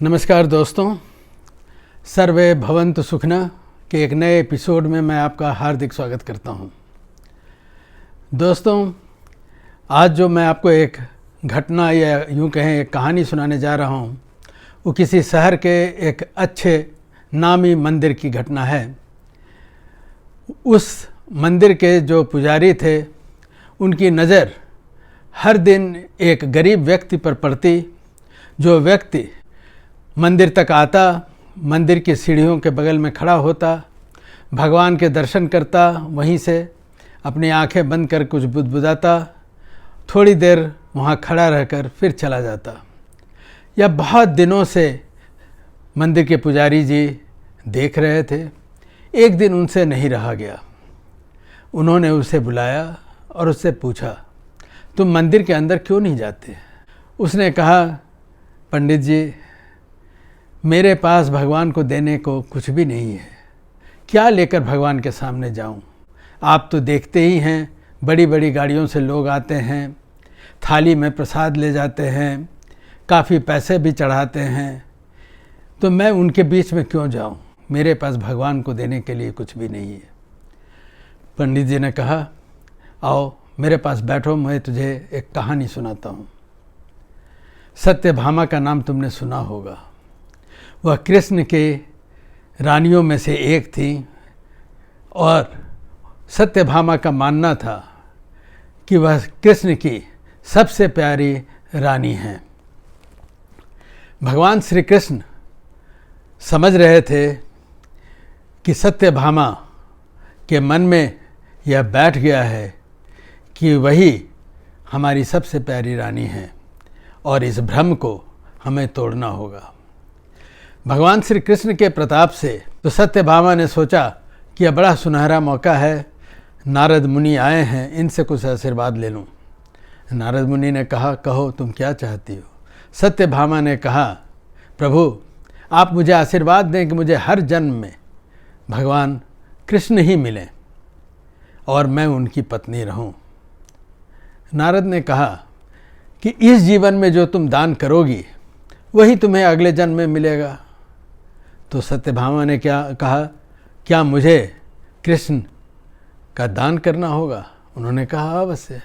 नमस्कार दोस्तों, सर्वे भवन्तु सुखिनः के एक नए एपिसोड में मैं आपका हार्दिक स्वागत करता हूं। दोस्तों, आज जो मैं आपको एक घटना या यूं कहें एक कहानी सुनाने जा रहा हूं, वो किसी शहर के एक अच्छे नामी मंदिर की घटना है। उस मंदिर के जो पुजारी थे, उनकी नज़र हर दिन एक गरीब व्यक्ति पर पड़ती। जो व्यक्ति मंदिर तक आता, मंदिर की सीढ़ियों के बगल में खड़ा होता, भगवान के दर्शन करता, वहीं से अपनी आंखें बंद कर कुछ बुदबुदाता, थोड़ी देर वहाँ खड़ा रहकर फिर चला जाता। यह बहुत दिनों से मंदिर के पुजारी जी देख रहे थे। एक दिन उनसे नहीं रहा गया। उन्होंने उसे बुलाया और उससे पूछा, तुम मंदिर के अंदर क्यों नहीं जाते? उसने कहा, पंडित जी, मेरे पास भगवान को देने को कुछ भी नहीं है। क्या लेकर भगवान के सामने जाऊं? आप तो देखते ही हैं, बड़ी बड़ी गाड़ियों से लोग आते हैं, थाली में प्रसाद ले जाते हैं, काफ़ी पैसे भी चढ़ाते हैं, तो मैं उनके बीच में क्यों जाऊं? मेरे पास भगवान को देने के लिए कुछ भी नहीं है। पंडित जी ने कहा, आओ मेरे पास बैठो, मैं तुझे एक कहानी सुनाता हूँ। सत्यभामा का नाम तुमने सुना होगा। वह कृष्ण के रानियों में से एक थी और सत्यभामा का मानना था कि वह कृष्ण की सबसे प्यारी रानी हैं। भगवान श्री कृष्ण समझ रहे थे कि सत्यभामा के मन में यह बैठ गया है कि वही हमारी सबसे प्यारी रानी है और इस भ्रम को हमें तोड़ना होगा। भगवान श्री कृष्ण के प्रताप से तो सत्यभामा ने सोचा कि यह बड़ा सुनहरा मौका है, नारद मुनि आए हैं, इनसे कुछ आशीर्वाद ले लूँ। नारद मुनि ने कहा, कहो तुम क्या चाहती हो? सत्यभामा ने कहा, प्रभु आप मुझे आशीर्वाद दें कि मुझे हर जन्म में भगवान कृष्ण ही मिलें और मैं उनकी पत्नी रहूं। नारद ने कहा कि इस जीवन में जो तुम दान करोगी वही तुम्हें अगले जन्म में मिलेगा। तो सत्यभामा ने क्या कहा, क्या मुझे कृष्ण का दान करना होगा? उन्होंने कहा, अवश्य।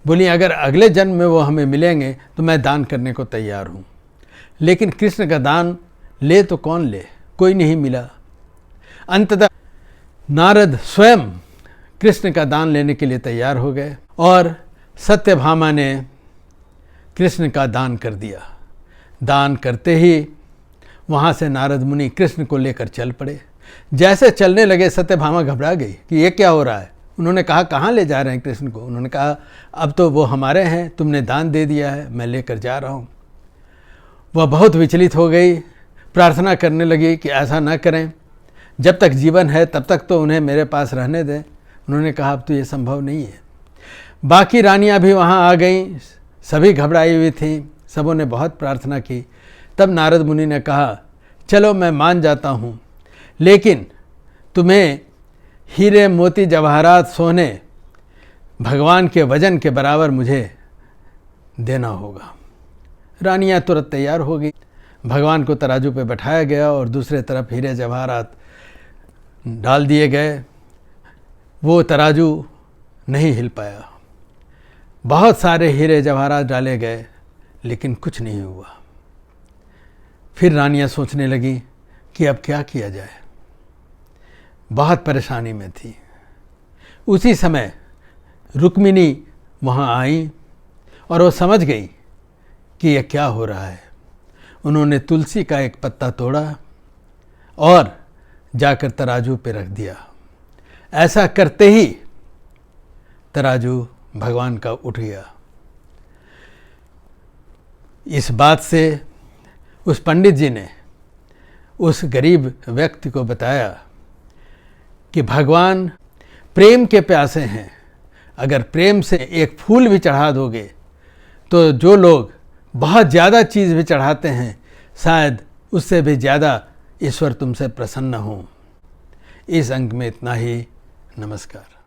बोली, अगर अगले जन्म में वो हमें मिलेंगे तो मैं दान करने को तैयार हूँ। लेकिन कृष्ण का दान ले तो कौन ले? कोई नहीं मिला। अंततः नारद स्वयं कृष्ण का दान लेने के लिए तैयार हो गए और सत्यभामा ने कृष्ण का दान कर दिया। दान करते ही वहाँ से नारद मुनि कृष्ण को लेकर चल पड़े। जैसे चलने लगे, सत्यभामा घबरा गई कि ये क्या हो रहा है। उन्होंने कहा, कहाँ ले जा रहे हैं कृष्ण को? उन्होंने कहा, अब तो वो हमारे हैं, तुमने दान दे दिया है, मैं लेकर जा रहा हूँ। वह बहुत विचलित हो गई, प्रार्थना करने लगी कि ऐसा न करें, जब तक जीवन है तब तक तो उन्हें मेरे पास रहने दें। उन्होंने कहा, अब तो ये संभव नहीं है। बाकी रानियाँ भी वहाँ आ गईं, सभी घबराई हुई थीं, सबों ने बहुत प्रार्थना की। तब नारद मुनि ने कहा, चलो मैं मान जाता हूँ, लेकिन तुम्हें हीरे मोती जवाहरात सोने भगवान के वजन के बराबर मुझे देना होगा। रानियाँ तुरंत तैयार हो गई। भगवान को तराजू पे बैठाया गया और दूसरे तरफ हीरे जवाहरात डाल दिए गए। वो तराजू नहीं हिल पाया। बहुत सारे हीरे जवाहरात डाले गए, लेकिन कुछ नहीं हुआ। फिर रानियाँ सोचने लगी कि अब क्या किया जाए। बहुत परेशानी में थी। उसी समय रुक्मिणी वहाँ आई और वो समझ गई कि यह क्या हो रहा है। उन्होंने तुलसी का एक पत्ता तोड़ा और जाकर तराजू पे रख दिया। ऐसा करते ही तराजू भगवान का उठ गया। इस बात से उस पंडित जी ने उस गरीब व्यक्ति को बताया कि भगवान प्रेम के प्यासे हैं। अगर प्रेम से एक फूल भी चढ़ा दोगे तो जो लोग बहुत ज़्यादा चीज़ भी चढ़ाते हैं, शायद उससे भी ज़्यादा ईश्वर तुमसे प्रसन्न हों। इस अंक में इतना ही। नमस्कार।